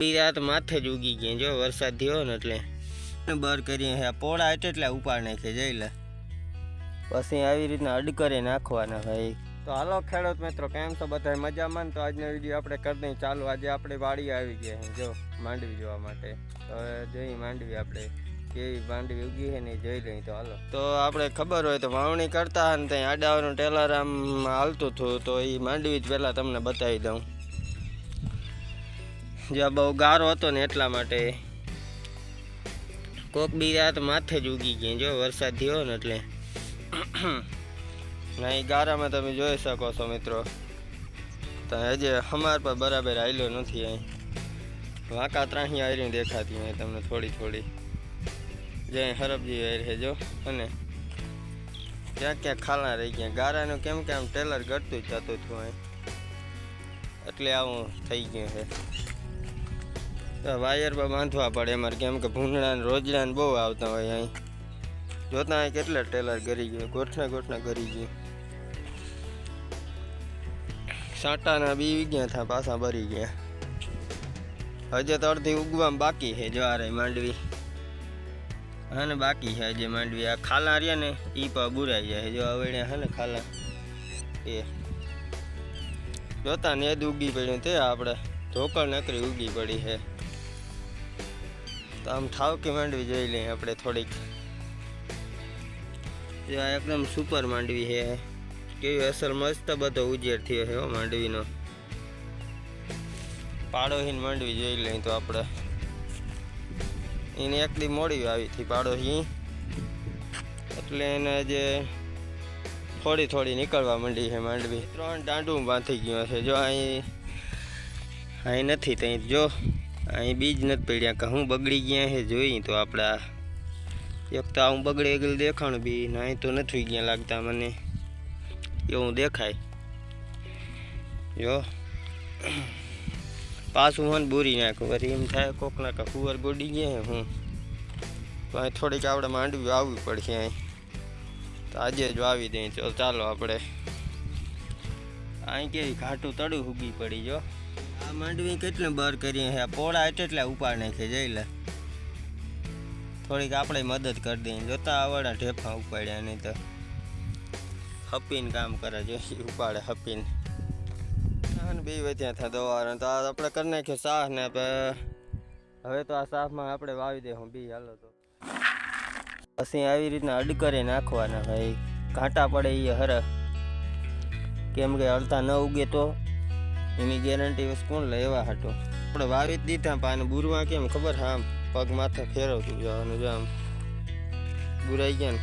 રાત માથે જ ઉગી ગઈ જો વરસાદ થયો ને એટલે બર કરીએ હે પોળા એટલે ઉપાડ નાખે જઈ લે પછી આવી રીતના અડકરે નાખવાના ભાઈ। તો હાલો ખેડૂત મિત્રો, કેમ તો બધા મજામાં ને? તો આજનો વિડીયો આપણે કરી દઈએ ચાલુ। આજે આપણે વાડી આવી ગયા જો માંડવી જોવા માટે। તો જોઈ માંડવી આપણે કેવી માંડવી ઉગી છે ને જોઈ લઈએ। તો હાલો, તો આપણે ખબર હોય તો વાવણી કરતા ને ત્યાં આડાવાનું ટેલર આમ હાલતું હતું, તો એ માંડવી જ પહેલાં તમને બતાવી દઉં। જ્યાં બહુ ગારો હતો ને એટલા માટે કોક બી રાત માથે જ ઉગી ગઈ જો વરસાદ થયો ને એટલે ના એ ગારામાં તમે જોઈ શકો છો મિત્રો। તો હજે અમાર પર બરાબર આવેલો નથી। અહીં વાંકા ત્રાહી આયરી દેખાતી હોય તમને થોડી થોડી જે હરબજી આયર છે જો, અને ક્યાંક ક્યાંક ખાલા રહી ગયા ગારાનું, કેમ કે આમ ટેલર ઘટતું જ જતું હતું અહીં એટલે આવું થઈ ગયું છે। તો વાયર પર બાંધવા પડે અમારે, કેમ કે ભૂંડણા ને રોજડા ને બહુ આવતા હોય અહીં જોતા અહીં કેટલા ટેલર ગરી ગયું, ગોઠના ગરી ગયું। સાંટાના બી ગયા હતા પાછા ભરી ગયા। હજે તો અડધી ઉગવામાં બાકી છે જો આ રહી માંડવી, હા ને બાકી છે હજે માંડવી। આ ખાલા રહ્યા ને એ પર બુરાઈ જાય જો હવે હે ને ખાલા એ જોતા ને જ ઉગી પડ્યું તે આપણે ઢોકળ નકરી ઉગી પડી છે। તો આમ ઠાવકી માંડવી જોઈ લઈએ આપણે થોડીક, જો આ એકદમ સુપર માંડવી છે કેવી અસલ મસ્ત બધો ઉજેર થયો છે માંડવીનો। પાડોહીન માંડવી જોઈ લઈએ તો આપણે એને એક દી મોડી આવી હતી પાડોહી, એટલે એને જે થોડી નીકળવા માંડી છે માંડવી। 3 દાંડું બાંધી ગયું છે જો અહીં નથી ત્યાં જો અહીં બીજ નથી પડ્યા કે હું બગડી ગયા છે જોઈ। તો આપણે એક તો આવું બગડે ગયેલું દેખાણું બી નહીં તો નથી ગયા લાગતા મને એવું દેખાય જો। પાછું હું બોરી નાખું વળી એમ થાય કોકના કે કુંવર ગોડી ગયા હું, તો અહીં થોડીક આપણે માંડવી આવવી પડશે અહીં, તો આજે જ વાવી દઈએ। તો ચાલો આપણે અહીં કેવી ઘાટું તળું ઉગી પડી જો। આ માંડવી કેટલું બર કરીએ હે પોળા એટલે ઉપાડ નાખે જઈ લે, થોડીક આપણે મદદ કરી દઈએ। જોતા આવડા ઢેફા ઉપાડ્યા નહીં તો હપીને કામ કરે જો ઉપાડે હપીને બે વધ્યા હતા દવા। તો આપણે કરી નાખ્યો શાહ ને હવે તો આ શાહમાં આપણે વાવી દે હું બી હાલો। તો પછી આવી રીતના અડકરે નાખવાના ભાઈ, ઘાટા પડે એ હર, કેમ કે અડધા ન ઉગે તો એની ગેરંટી બસ કોણ લે એવા હાટો આપણે વાવી જ દીધા। પાને બુરવા કેમ ખબર, હા પગ માથે ફેરવતું જવાનું જો આમ બુરાઈ ગયા ને